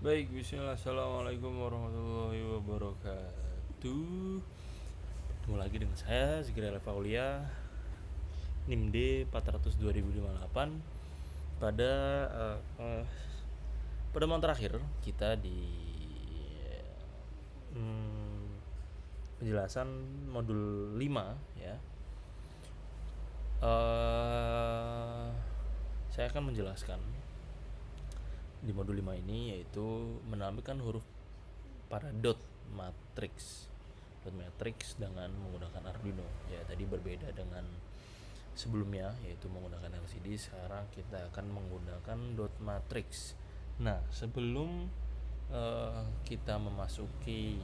Baik, bismillah. Assalamualaikum warahmatullahi wabarakatuh. Ketemu lagi dengan saya, Zikri Aulia, NIM D 400 2058. Pada pertemuan terakhir kita di penjelasan modul 5 ya. Saya akan menjelaskan di modul 5 ini, yaitu menampilkan huruf pada dot matrix dengan menggunakan Arduino. Ya, tadi berbeda dengan sebelumnya, yaitu menggunakan LCD. Sekarang kita akan menggunakan dot matrix. Nah, sebelum kita memasuki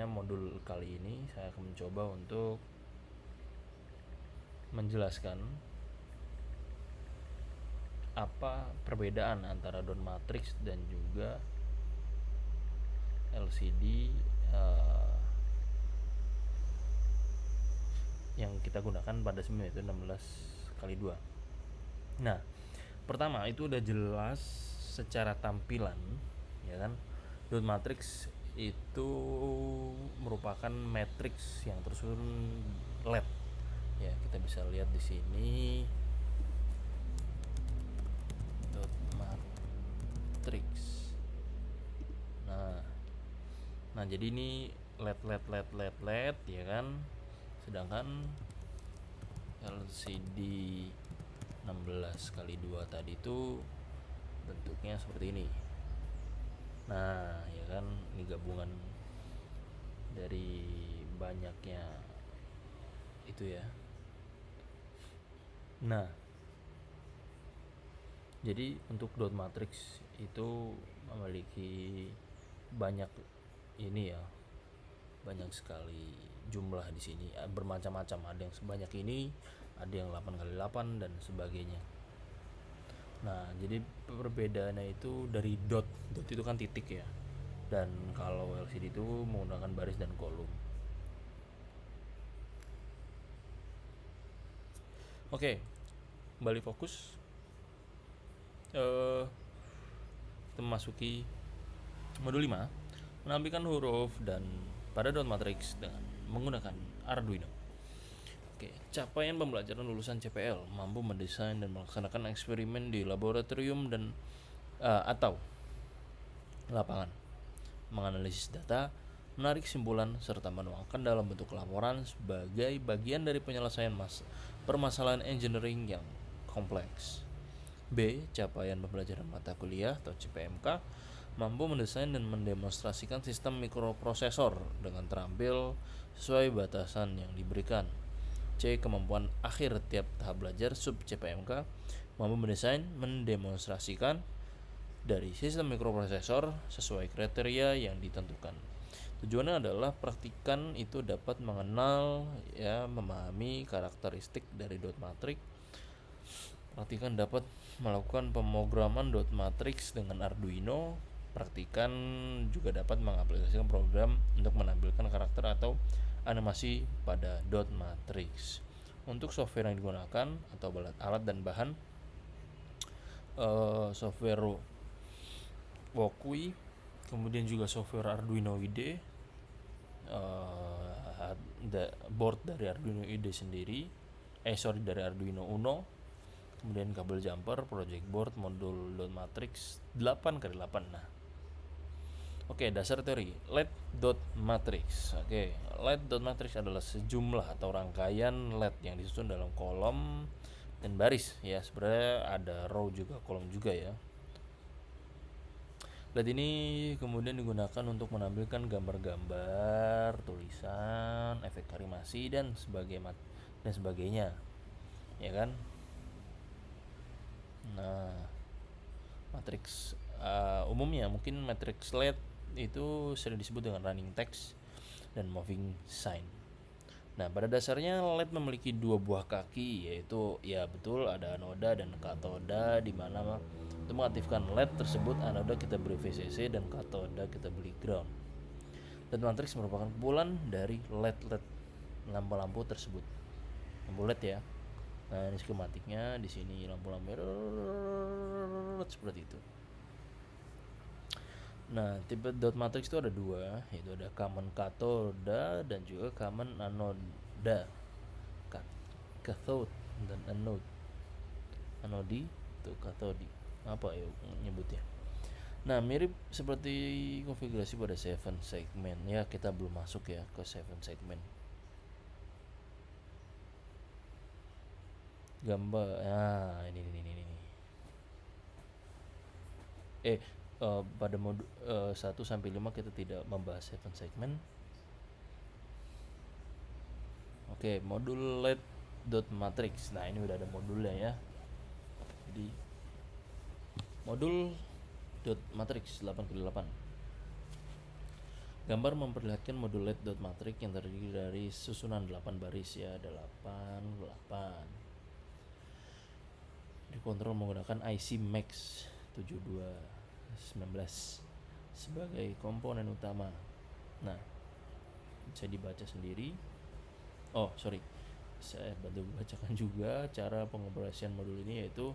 modul kali ini, saya akan mencoba untuk menjelaskan apa perbedaan antara dot matrix dan juga LCD yang kita gunakan pada sebelumnya, itu 16x2. Nah, pertama itu udah jelas secara tampilan, ya kan. Dot matrix itu merupakan matrix yang tersusun LED. Ya, kita bisa lihat di sini dot matrix. Nah, jadi ini LED ya kan. Sedangkan LCD 16x2 tadi itu bentuknya seperti ini. Nah, ya kan, ini gabungan dari banyaknya itu ya. Nah, jadi untuk dot matrix itu memiliki banyak ini ya, banyak sekali jumlah di sini, bermacam-macam. Ada yang sebanyak ini, ada yang 8x8 dan sebagainya. Nah, jadi perbedaannya itu dari dot itu kan titik ya, dan kalau LCD itu menggunakan baris dan kolom. Oke, kembali fokus. Kita memasuki modul 5, menampilkan huruf dan pada dot matrix dengan menggunakan Arduino. Oke, capaian pembelajaran lulusan CPL mampu mendesain dan melaksanakan eksperimen di laboratorium dan atau lapangan, menganalisis data, menarik kesimpulan, serta menuangkan dalam bentuk laporan sebagai bagian dari penyelesaian permasalahan engineering yang kompleks. B. Capaian pembelajaran mata kuliah atau CPMK mampu mendesain dan mendemonstrasikan sistem mikroprosesor dengan terampil sesuai batasan yang diberikan. C. Kemampuan akhir tiap tahap belajar sub CPMK mampu mendesain, mendemonstrasikan dari sistem mikroprosesor sesuai kriteria yang ditentukan. Tujuannya adalah praktikan itu dapat mengenal ya, memahami karakteristik dari dot matrix. Praktikan dapat melakukan pemrograman dot matrix dengan Arduino. Praktikan juga dapat mengaplikasikan program untuk menampilkan karakter atau animasi pada dot matrix. Untuk software yang digunakan atau alat dan bahan, software Wokui, kemudian juga software Arduino IDE, board dari Arduino IDE sendiri, dari Arduino Uno, kemudian kabel jumper, project board, modul dot matrix 8x8. Nah, oke, dasar teori LED dot matrix. Oke, LED dot matrix adalah sejumlah atau rangkaian LED yang disusun dalam kolom dan baris ya. Sebenarnya ada row juga, kolom juga ya. LED ini kemudian digunakan untuk menampilkan gambar-gambar, tulisan, efek animasi dan sebagainya, ya kan? Nah, matriks umumnya mungkin matriks LED itu sering disebut dengan running text dan moving sign. Nah, pada dasarnya LED memiliki dua buah kaki, yaitu ya betul ada anoda dan katoda, di mana untuk mengaktifkan LED tersebut anoda kita beri VCC dan katoda kita beri ground. Dan matriks merupakan kumpulan dari LED lampu-lampu tersebut, lampu LED ya. Nah, ini skematiknya. Di sini lampu-lampu seperti itu. Nah, tipe dot matrix itu ada dua, yaitu ada common cathode dan juga common anode. Cathode dan anode. Anodi itu cathode. Apa ya nyebutnya? Nah, mirip seperti konfigurasi pada 7 segmen. Ya, kita belum masuk ya ke 7 segmen. Gambar. Nah, ini. Pada modul 1 sampai 5 kita tidak membahas 7 segmen. Oke, modul LED dot matrix. Nah, ini udah ada modulnya ya. Jadi modul dot matrix 8x8. Gambar memperlihatkan modul LED dot matrix yang terdiri dari susunan 8 baris ya, 8. Dikontrol menggunakan IC Max 7219 sebagai komponen utama. Nah, bisa dibaca sendiri. Oh, sorry. Saya bantu bacakan juga cara pengoperasian modul ini, yaitu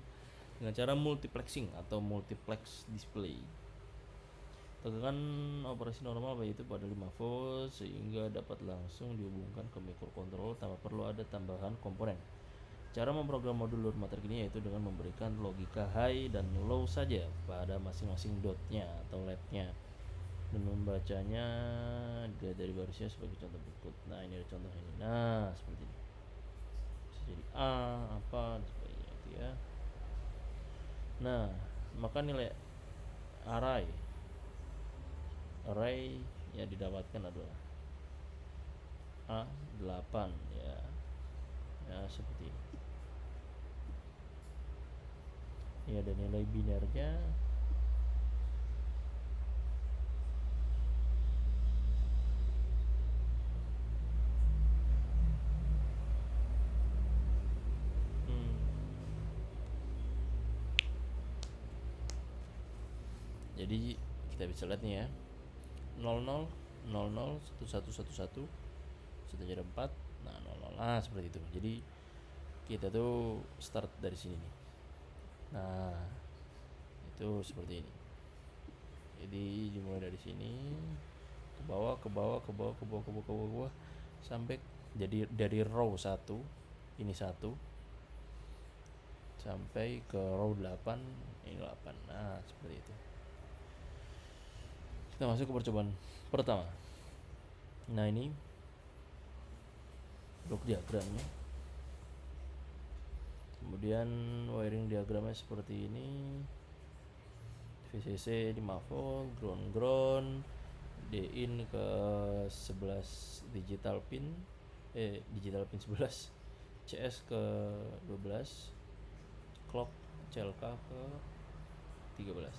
dengan cara multiplexing atau multiplex display. Tegangan operasi normal yaitu pada 5 volt sehingga dapat langsung dihubungkan ke microcontroller tanpa perlu ada tambahan komponen. Cara memprogram modul dot matrix ini yaitu dengan memberikan logika high dan low saja pada masing-masing dotnya atau LED-nya dan membacanya dari barisnya sebagai contoh berikut. Nah, ini ada contoh ini. Nah, seperti ini. Bisa jadi A, apa, dan sebagainya gitu ya. Nah, maka nilai array yang didapatkan adalah A8 ya. Ya, seperti ini. Ini ada nilai binernya. Jadi kita bisa lihat nih ya, 00 00 1111 1 jadi 4. Nah, 00. Seperti itu. Jadi kita tuh start dari sini nih. Nah, itu seperti ini. Jadi dimulai dari sini ke bawah sampai jadi dari row 1 ini 1 sampai ke row 8 ini 8. Nah, seperti itu. Kita masuk ke percobaan pertama. Nah, ini blok diagramnya. Kemudian wiring diagramnya seperti ini. VCC 5 volt, ground, D-in ke 11 digital pin 11, CS ke 12, clock CLK ke 13.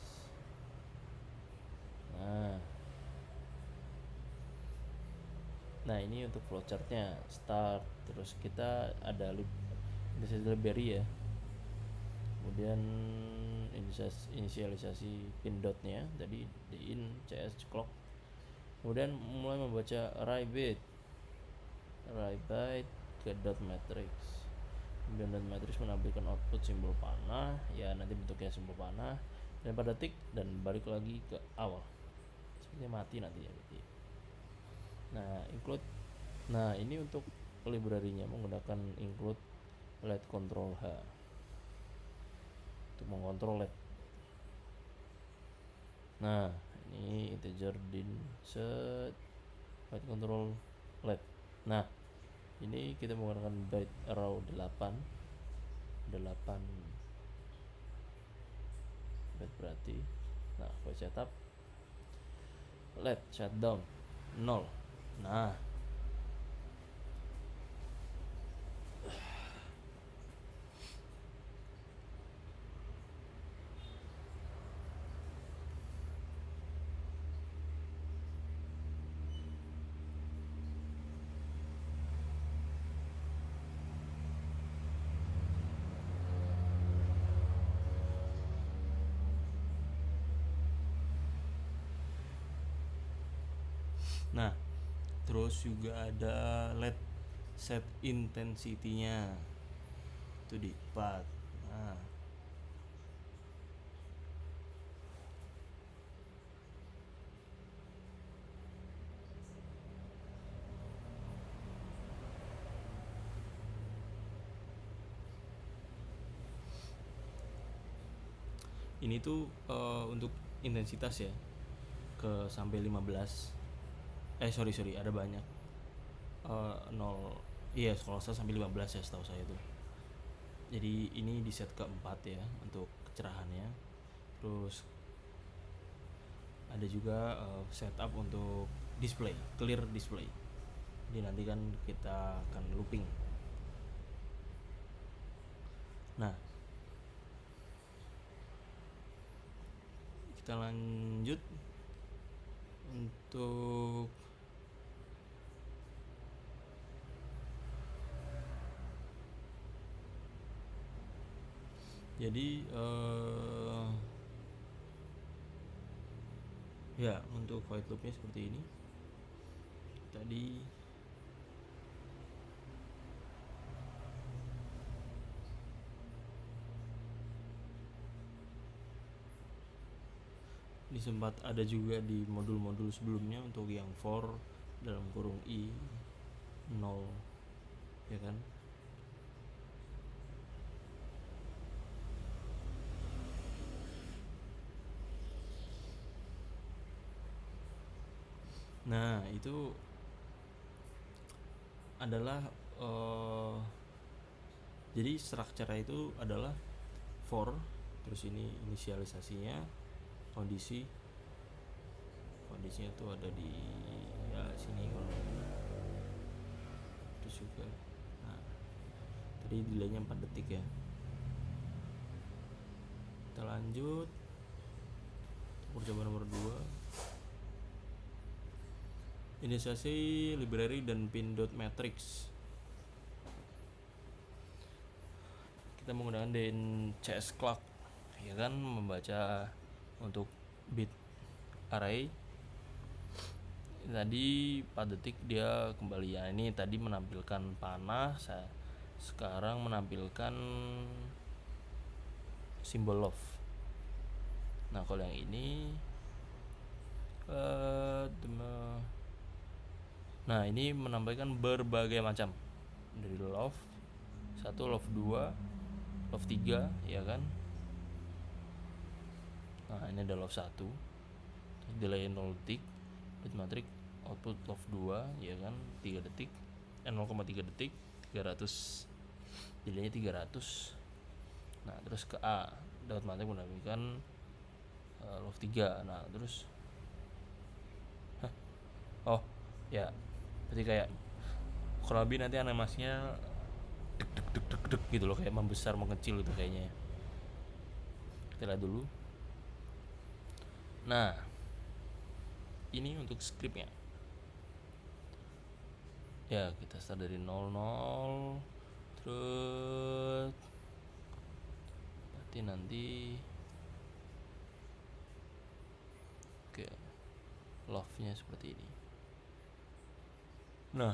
Nah, ini untuk flowchartnya start, terus kita ada library ya, kemudian inisialisasi pin dotnya tadi D-in CS clock, kemudian mulai membaca array byte ke dot matrix. Kemudian dot matrix menampilkan output simbol panah ya, nanti bentuknya simbol panah dan pada tick dan balik lagi ke awal seperti mati nanti ya berarti. Nah, ini untuk library-nya menggunakan include LED control H untuk mengontrol LED. Nah, ini integer din set byte control LED. Nah, ini kita menggunakan byte arrow 8 byte berarti. Nah, voice setup LED shutdown 0. Nah, terus juga ada LED set intensity-nya. itu di 4. Nah, ini tuh untuk intensitas ya, ke sampai 15. Sorry ada banyak. 0, iya kalau saya sampai 15 ya setahu saya tuh. Jadi ini di set keempat ya untuk kecerahannya. Terus ada juga setup untuk display, clear display. Jadi nanti kan kita akan looping. Nah, kita lanjut untuk jadi ya untuk void loopnya seperti ini. Tadi ini sempat ada juga di modul-modul sebelumnya untuk yang for dalam kurung i 0 ya kan. Nah itu adalah jadi struktur itu adalah for, terus ini inisialisasinya, kondisinya tuh ada di ya sini kalau terus juga. Nah tadi delaynya 4 detik ya. Kita lanjut percobaan nomor 2, inisiasi library dan pin.matrix. Kita menggunakan CS clock ya kan, membaca untuk bit array. Tadi 4 detik dia kembali ya. Ini tadi menampilkan panah, saya sekarang menampilkan simbol love. Nah kalau yang ini nah ini menampilkan berbagai macam, dari love 1, love 2, love 3 ya kan. Nah ini ada love 1, delay 0 detik, bit matrix output love 2 ya kan, 3 detik 0,3 detik 300, delaynya 300. Nah terus ke A, dot matrix menampilkan love 3. Nah terus oh ya, berarti kayak kurang lebih nanti animasinya deg deg deg deg deg gitu loh, kayak membesar mengecil itu kayaknya. Kita lihat dulu. Nah ini untuk scriptnya ya, kita start dari 00 terus berarti nanti oke, love nya seperti ini. Nah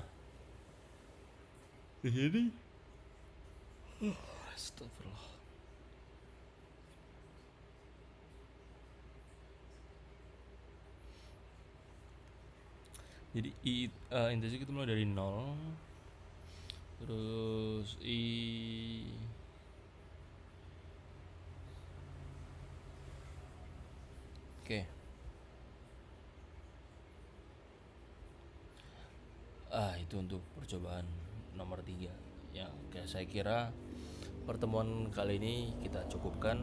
di sini astagfirullah. Jadi intensi kita mulai dari 0, terus oke. Itu untuk percobaan nomor 3 ya. Oke, saya kira pertemuan kali ini kita cukupkan.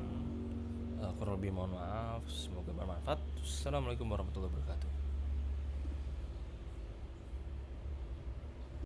Kurang lebih mohon maaf, semoga bermanfaat. Assalamualaikum warahmatullahi wabarakatuh.